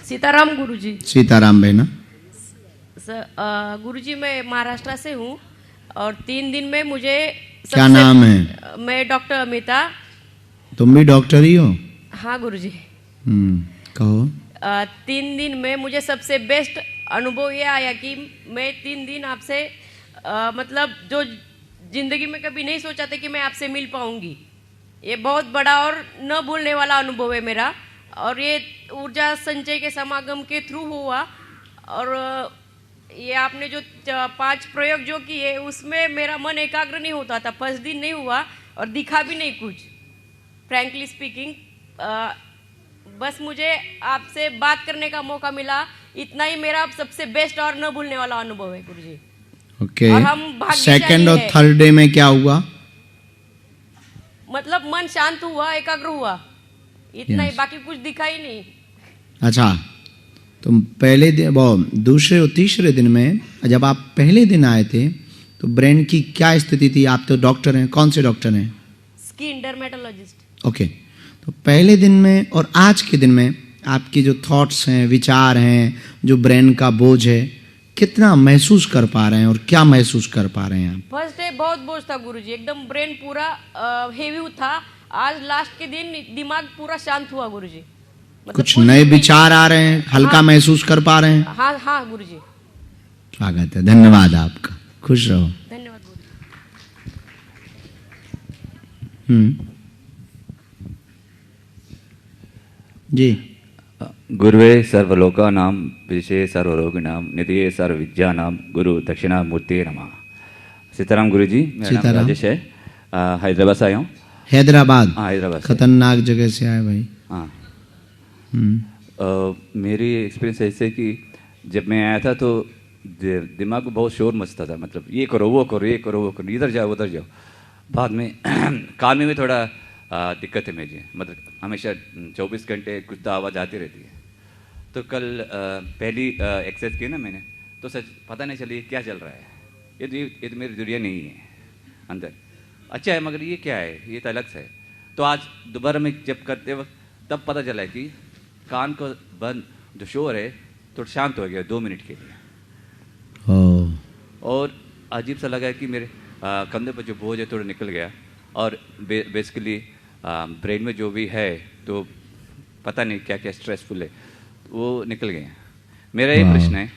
सीताराम गुरुजी। सीताराम बहना। गुरुजी मैं महाराष्ट्र से हूँ और 3 दिन में मुझे क्या नाम है? मैं डॉक्टर अमिता। तुम भी डॉक्टर ही हो? हाँ गुरुजी। कहो। 3 दिन में मुझे सबसे बेस्ट अनुभव ये आया कि मैं 3 दिन आपसे मतलब जो जिंदगी में कभी नहीं सोचा था कि मैं आपसे मिल पाऊंगी, ये बहुत बड़ा और न भूलने वाला अनुभव है मेरा। और ये ऊर्जा संचय के समागम के थ्रू हुआ और ये आपने जो 5 प्रयोग जो किए उसमें मेरा मन एकाग्र नहीं होता था। फर्स्ट दिन नहीं हुआ और दिखा भी नहीं कुछ, फ्रैंकली स्पीकिंग। बस मुझे आपसे बात करने का मौका मिला, इतना ही मेरा सबसे बेस्ट और न भूलने वाला अनुभव है गुरुजी। ओके। और हम भाग्यशाली सेकंड और हैं। थर्ड डे में क्या हुआ? मतलब मन शांत हुआ, एकाग्र हुआ, इतना ही, बाकी कुछ दिखा ही नहीं। अच्छा, तुम पहले दिन वो दूसरे और तीसरे दिन में जब आप पहले दिन आए थे तो ब्रेन की क्या स्थिति थी? आप तो डॉक्टर हैं, कौन से डॉक्टर हैं? Skin dermatologist. ओके, तो पहले दिन में और आज के दिन में आपकी जो थॉट्स हैं, विचार हैं, जो ब्रेन का बोझ है, कितना महसूस कर पा रहे हैं और क्या महसूस कर पा रहे हैं आप? फर्स्ट डे बहुत बोझ था गुरुजी, एकदम ब्रेन पूरा हेवी था। आज लास्ट के दिन दिमाग पूरा शांत हुआ गुरुजी। मतलब कुछ नए विचार आ रहे हैं, हल्का महसूस कर पा रहे हैं? हाँ हाँ गुरुजी। स्वागत है, धन्यवाद आपका, खुश रहो। धन्यवाद गुरुजी। जी। गुरुवे सर्वलोकानां विशे सर्वरोगिणां निधिये सर्वविद्यानां गुरु दक्षिणामूर्ति नमः। सीताराम गुरुजी, मेरा नाम राजेश है, हैदराबाद से आया हूँ। हैदराबाद? हाँ, हैदराबाद। खतरनाक जगह से आए भाई। हाँ। मेरी एक्सपीरियंस ऐसे कि जब मैं आया था तो दिमाग में बहुत शोर मचता था, मतलब ये करो वो करो, ये करो वो करो, इधर जाओ उधर जाओ। बाद में कान में भी थोड़ा दिक्कत है मुझे, मतलब हमेशा 24 घंटे कुछ तो आवाज़ आती रहती है। तो कल पहली एक्सरसाइज की ना मैंने, तो सच पता नहीं चली क्या चल रहा है। ये तो मेरी दुनिया नहीं है अंदर। अच्छा है, मगर ये क्या है, ये तो अलग से है। तो आज दोबारा में जब करते वक्त तब पता चला कि कान को बंद जो शोर है थोड़ा शांत हो गया 2 मिनट के लिए। और अजीब सा लगा कि मेरे कंधे पर जो बोझ है थोड़ा निकल गया और बेसिकली ब्रेन में जो भी है तो पता नहीं क्या क्या स्ट्रेसफुल है वो निकल गए। मेरा ये प्रश्न है,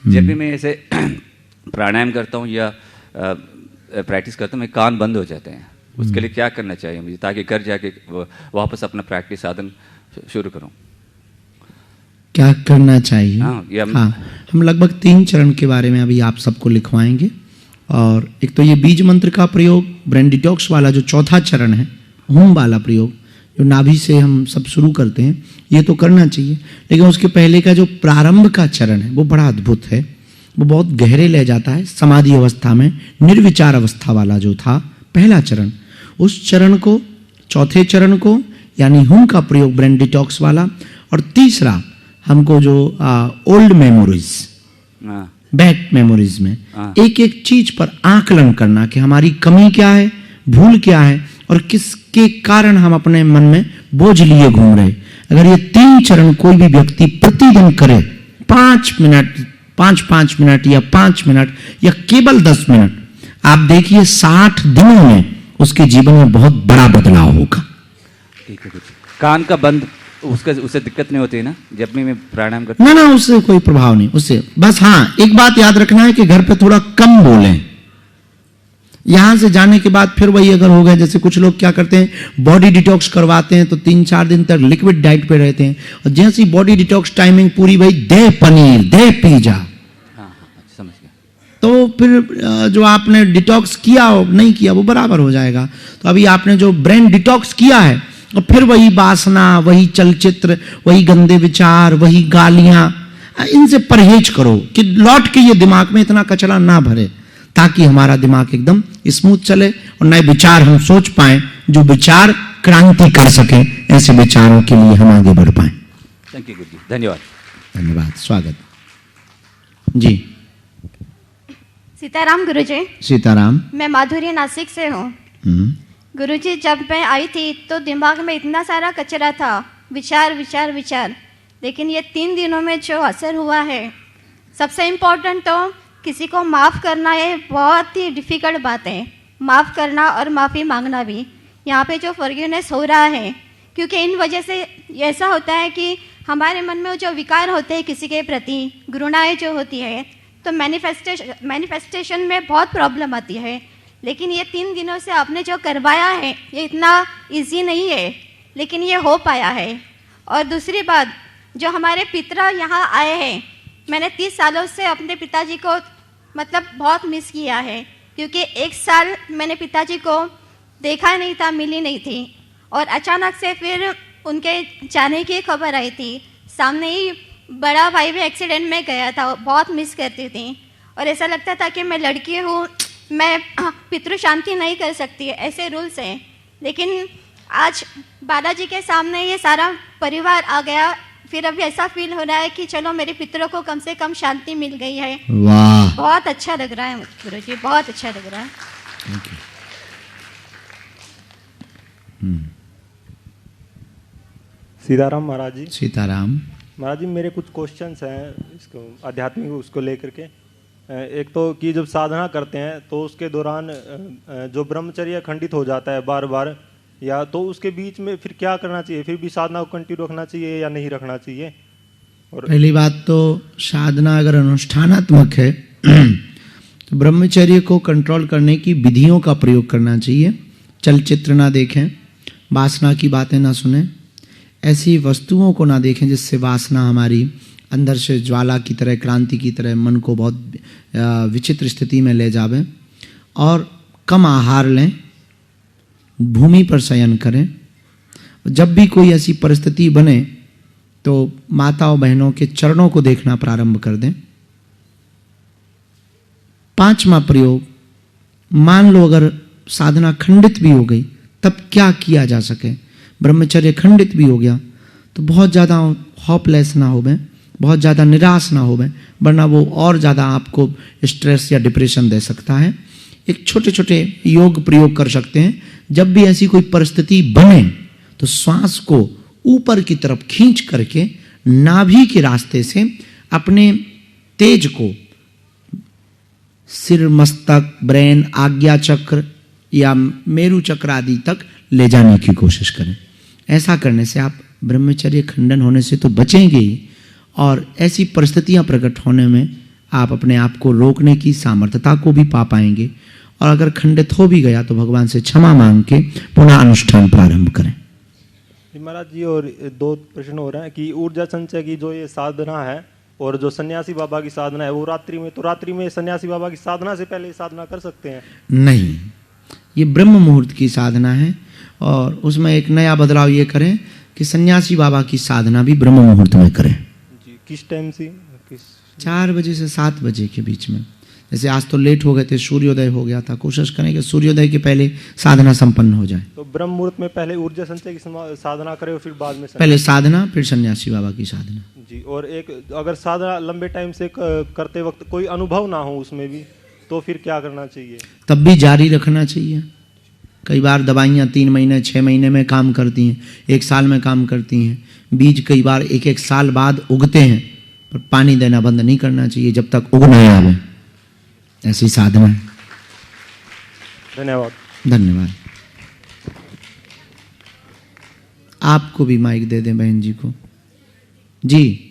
जब भी मैं ऐसे प्राणायाम करता हूँ या प्रैक्टिस करता हूँ, मैं कान बंद हो जाते हैं, उसके लिए क्या करना चाहिए मुझे ताकि घर जाके वापस अपना प्रैक्टिस साधन शुरू करूँ? क्या करना चाहिए? हाँ, हम लगभग 3 चरण के बारे में अभी आप सबको लिखवाएंगे। और एक तो ये बीज मंत्र का प्रयोग, ब्रेन डिटॉक्स वाला जो 4था चरण है, होम वाला प्रयोग जो नाभि से हम सब शुरू करते हैं, ये तो करना चाहिए। लेकिन उसके पहले का जो प्रारंभ का चरण है वो बड़ा अद्भुत है, वो बहुत गहरे ले जाता है। समाधि अवस्था में निर्विचार अवस्था वाला जो था पहला चरण, उस चरण को, 4थे चरण को यानी होम का प्रयोग ब्रेन डिटॉक्स वाला, और तीसरा हमको जो ओल्ड मेमोरीज, बैक मेमोरीज में एक एक चीज पर आकलन करना कि हमारी कमी क्या है, भूल क्या है और किसके कारण हम अपने मन में बोझ लिए घूम रहे। अगर ये 3 चरण कोई भी व्यक्ति प्रतिदिन करे, 5 मिनट 5 मिनट या 5 मिनट या केवल 10 मिनट, आप देखिए 60 दिनों में उसके जीवन में बहुत बड़ा बदलाव होगा। ठीक है। कान का बंद उससे दिक्कत नहीं होती है ना जब भी मैं प्राणायाम करता हूँ? ना, उससे कोई प्रभाव नहीं, उससे बस हाँ एक बात याद रखना है कि घर पे थोड़ा कम बोलें। यहां से जाने के बाद फिर वही अगर हो गया, जैसे कुछ लोग क्या करते हैं, बॉडी डिटॉक्स करवाते हैं तो 3-4 दिन तक लिक्विड डाइट पे रहते हैं, और जैसी बॉडी डिटॉक्स टाइमिंग पूरी भाई, दे पनीर, दे पिज्जा, समझ गया, तो फिर जो आपने डिटॉक्स किया हो नहीं किया वो बराबर हो जाएगा। तो अभी आपने जो ब्रेन डिटॉक्स किया है और फिर वही वासना, वही चलचित्र, वही गंदे विचार, वही गालियां, इनसे परहेज करो कि लौट के ये दिमाग में इतना कचरा ना भरे, ताकि हमारा दिमाग एकदम स्मूथ चले और नए विचार हम सोच पाए, जो विचार क्रांति कर सके। ऐसे विचारों के लिए हम आगे बढ़ पाए। थैंक यू गुरुजी, धन्यवाद। धन्यवाद, स्वागत जी। सीताराम गुरुजी। सीताराम। मैं माधुरी नासिक से हूँ। गुरुजी, जब मैं आई थी तो दिमाग में इतना सारा कचरा था, विचार विचार विचार, लेकिन ये 3 दिनों में जो असर हुआ है, सबसे इम्पोर्टेंट तो किसी को माफ़ करना ये बहुत ही डिफ़िकल्ट बात है। माफ़ करना और माफ़ी मांगना भी, यहाँ पे जो फॉरगिवनेस हो रहा है, क्योंकि इन वजह से ऐसा होता है कि हमारे मन में जो विकार होते हैं किसी के प्रति, घृणाएँ जो होती है, तो मैनिफेस्टेशन में बहुत प्रॉब्लम आती है। लेकिन ये 3 दिनों से आपने जो करवाया है ये इतना इजी नहीं है, लेकिन ये हो पाया है। और दूसरी बात, जो हमारे पिता यहाँ आए हैं, मैंने 30 सालों से अपने पिताजी को मतलब बहुत मिस किया है, क्योंकि 1 साल मैंने पिताजी को देखा नहीं था, मिली नहीं थी, और अचानक से फिर उनके जाने की खबर आई थी। सामने ही बड़ा भाई भी एक्सीडेंट में गया था, बहुत मिस करती थी, और ऐसा लगता था कि मैं लड़की हूँ, मैं पितृ शांति नहीं कर सकती, ऐसे रूल्स हैं। लेकिन आज बालाजी के सामने ये सारा परिवार आ गया, फिर अभी ऐसा फील हो रहा है कि चलो मेरे पितरों को कम से कम शांति मिल गई है। वाह, बहुत अच्छा लग रहा है गुरु जी, बहुत अच्छा लग रहा है। Thank you. सीताराम महाराज जी। सीताराम। महाराज जी, मेरे कुछ क्वेश्चंस हैं इसको आध्यात्मिक उसको लेकर के। एक तो कि जब साधना करते हैं तो उसके दौरान जो ब्रह्मचर्य खंडित हो जाता है बार बार, या तो उसके बीच में फिर क्या करना चाहिए? फिर भी साधना को कंटिन्यू रखना चाहिए या नहीं रखना चाहिए? और पहली बात तो साधना अगर अनुष्ठानात्मक है तो ब्रह्मचर्य को कंट्रोल करने की विधियों का प्रयोग करना चाहिए। चलचित्र ना देखें, वासना की बातें ना सुनें, ऐसी वस्तुओं को ना देखें जिससे वासना हमारी अंदर से ज्वाला की तरह, क्रांति की तरह मन को बहुत विचित्र स्थिति में ले जावे। और कम आहार लें, भूमि पर शयन करें। जब भी कोई ऐसी परिस्थिति बने तो माताओं बहनों के चरणों को देखना प्रारंभ कर दें। 5वां प्रयोग, मान लो अगर साधना खंडित भी हो गई तब क्या किया जा सके। ब्रह्मचर्य खंडित भी हो गया तो बहुत ज़्यादा होपलेस ना हो, बहुत ज़्यादा निराश ना हो, वरना वो और ज़्यादा आपको स्ट्रेस या डिप्रेशन दे सकता है। एक छोटे छोटे योग प्रयोग कर सकते हैं। जब भी ऐसी कोई परिस्थिति बने तो श्वास को ऊपर की तरफ खींच करके नाभि के रास्ते से अपने तेज को सिर, मस्तक, ब्रेन, आज्ञा चक्र या मेरु चक्र आदि तक ले जाने की कोशिश करें। ऐसा करने से आप ब्रह्मचर्य खंडन होने से तो बचेंगे ही, और ऐसी परिस्थितियां प्रकट होने में आप अपने आप को रोकने की सामर्थ्यता को भी पा पाएंगे। और अगर खंडित हो भी गया तो भगवान से क्षमा मांग के पुनः अनुष्ठान प्रारंभ करें। महाराज जी, और 2 प्रश्न हो रहे हैं कि ऊर्जा संचय की जो ये साधना है और जो सन्यासी बाबा की साधना है वो रात्रि में, तो रात्रि में सन्यासी बाबा की साधना से पहले साधना कर सकते हैं? नहीं, ये ब्रह्म मुहूर्त की साधना है, और उसमें एक नया बदलाव ये करें कि सन्यासी बाबा की साधना भी ब्रह्म मुहूर्त में करें। जी, किस टाइम से? 4 बजे से 7 बजे के बीच में। जैसे आज तो लेट हो गए थे, सूर्योदय हो गया था, कोशिश करें कि सूर्योदय के पहले साधना संपन्न हो जाए। तो ब्रह्म मुहूर्त में पहले ऊर्जा संचय की साधना करें और फिर बाद में पहले साधना, फिर सन्यासी बाबा की साधना। जी, और एक अगर साधना लंबे टाइम से करते वक्त कोई अनुभव ना हो उसमें भी, तो फिर क्या करना चाहिए? तब भी जारी रखना चाहिए। कई बार दवाइयाँ 3 महीने 6 महीने में काम करती हैं, 1 साल में काम करती हैं। बीज कई बार 1-1 साल बाद उगते हैं, पर पानी देना बंद नहीं करना चाहिए जब तक उग नहीं आवे। ऐसी साधना है। धन्यवाद। धन्यवाद। आपको भी माइक दे दें बहन जी को। जी।